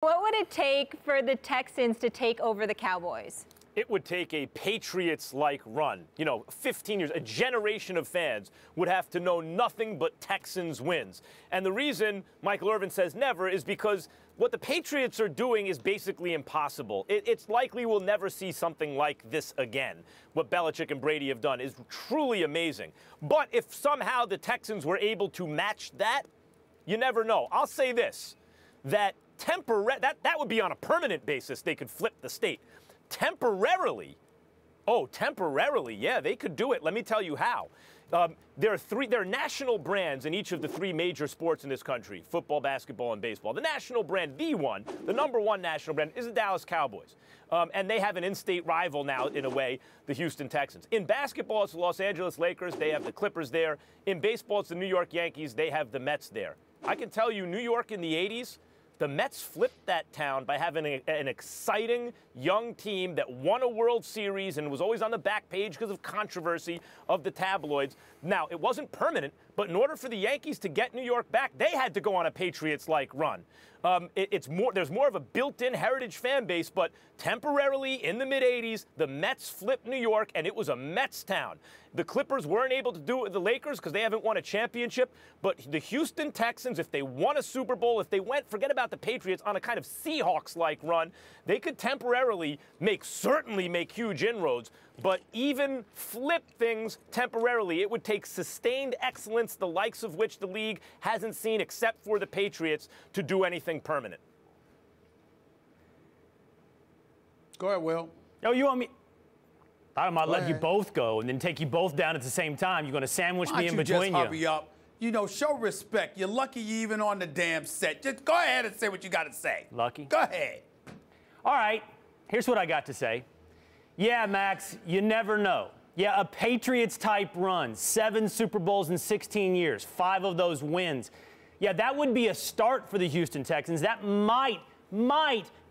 What would it take for the Texans to take over the Cowboys? It would take a Patriots-like run. 15 years, a generation of fans would have to know nothing but Texans wins. And the reason Michael Irvin says never is because what the Patriots are doing is basically impossible. It's likely we'll never see something like this again. What Belichick and Brady have done is truly amazing. But if somehow the Texans were able to match that, you never know. I'll say this, that would be on a permanent basis. They could flip the state. Temporarily, yeah, they could do it. Let me tell you how. There are national brands in each of the three major sports in this country: football, basketball, and baseball. The national brand, the number one national brand, is the Dallas Cowboys. And they have an in-state rival now, in a way, the Houston Texans. In basketball, it's the Los Angeles Lakers. They have the Clippers there. In baseball, it's the New York Yankees. They have the Mets there. I can tell you, New York in the 80s, the Mets flipped that town by having an exciting young team that won a World Series and was always on the back page because of controversy of the tabloids. Now, it wasn't permanent, but in order for the Yankees to get New York back, they had to go on a Patriots-like run. There's more of a built-in heritage fan base, but temporarily in the mid-'80s, the Mets flipped New York, and it was a Mets town. The Clippers weren't able to do it with the Lakers because they haven't won a championship, but the Houston Texans, if they won a Super Bowl, if they went, forget about the Patriots, on a kind of Seahawks-like run, they could temporarily certainly make huge inroads, but even flip things temporarily. It would take sustained excellence, the likes of which the league hasn't seen except for the Patriots, to do anything permanent. Go ahead, Will. Oh, you want me? I might let you both go and then take you both down at the same time. You're going to sandwich me in between you. Just hurry up. Show respect. You're lucky you're even on the damn set. Just go ahead and say what you got to say. Lucky? Go ahead. All right. Here's what I got to say. Yeah, Max, you never know. Yeah, a Patriots-type run. 7 Super Bowls in 16 years. 5 of those wins. Yeah, that would be a start for the Houston Texans. That might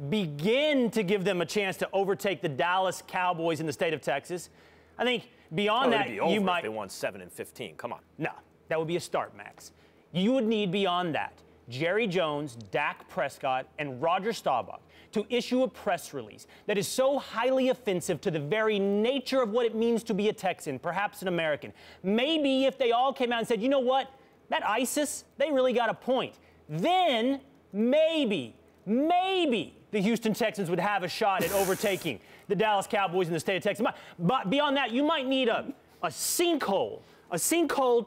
begin to give them a chance to overtake the Dallas Cowboys in the state of Texas. I think beyond that, you might. If they won 7 and 15. Come on. No, that would be a start, Max. You would need beyond that Jerry Jones, Dak Prescott, and Roger Staubach to issue a press release that is so highly offensive to the very nature of what it means to be a Texan, perhaps an American. Maybe if they all came out and said, you know what, that ISIS, they really got a point. Then maybe the Houston Texans would have a shot at overtaking the Dallas Cowboys in the state of Texas. But beyond that, you might need a sinkhole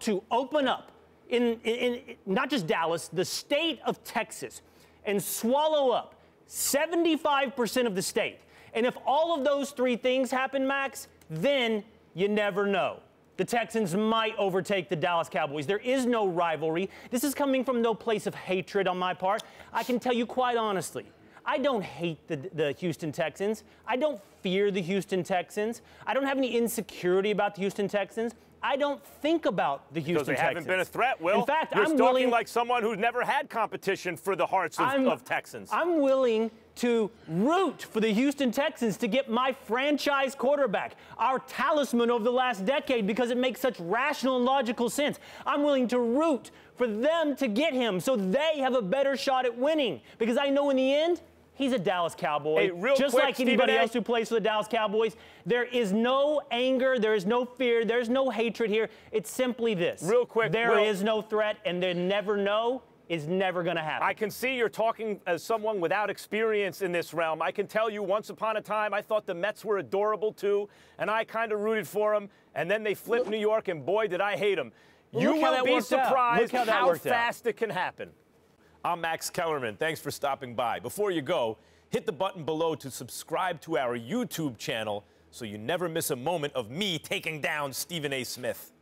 to open up in not just Dallas, the state of Texas, and swallow up 75% of the state. And if all of those 3 things happen, Max, then you never know. The Texans might overtake the Dallas Cowboys. There is no rivalry. This is coming from no place of hatred on my part. I can tell you quite honestly, I don't hate the Houston Texans. I don't fear the Houston Texans. I don't have any insecurity about the Houston Texans. I don't think about the Houston Texans. Because they haven't been a threat, Will. In fact, You're talking like someone who's never had competition for the hearts of Texans. I'm willing to root for the Houston Texans to get my franchise quarterback, our talisman over the last decade, because it makes such rational and logical sense. I'm willing to root for them to get him so they have a better shot at winning, because I know in the end, he's a Dallas Cowboy. Hey, just like anybody else who plays for the Dallas Cowboys. There is no anger, there is no fear, there's no hatred here. It's simply this. Real quick, there is no threat, and they never know is never going to happen. I can see you're talking as someone without experience in this realm. I can tell you, once upon a time, I thought the Mets were adorable too, and I kind of rooted for them, and then they flipped New York, and boy, did I hate them. You will be surprised how fast it can happen. I'm Max Kellerman. Thanks for stopping by. Before you go, hit the button below to subscribe to our YouTube channel so you never miss a moment of me taking down Stephen A. Smith.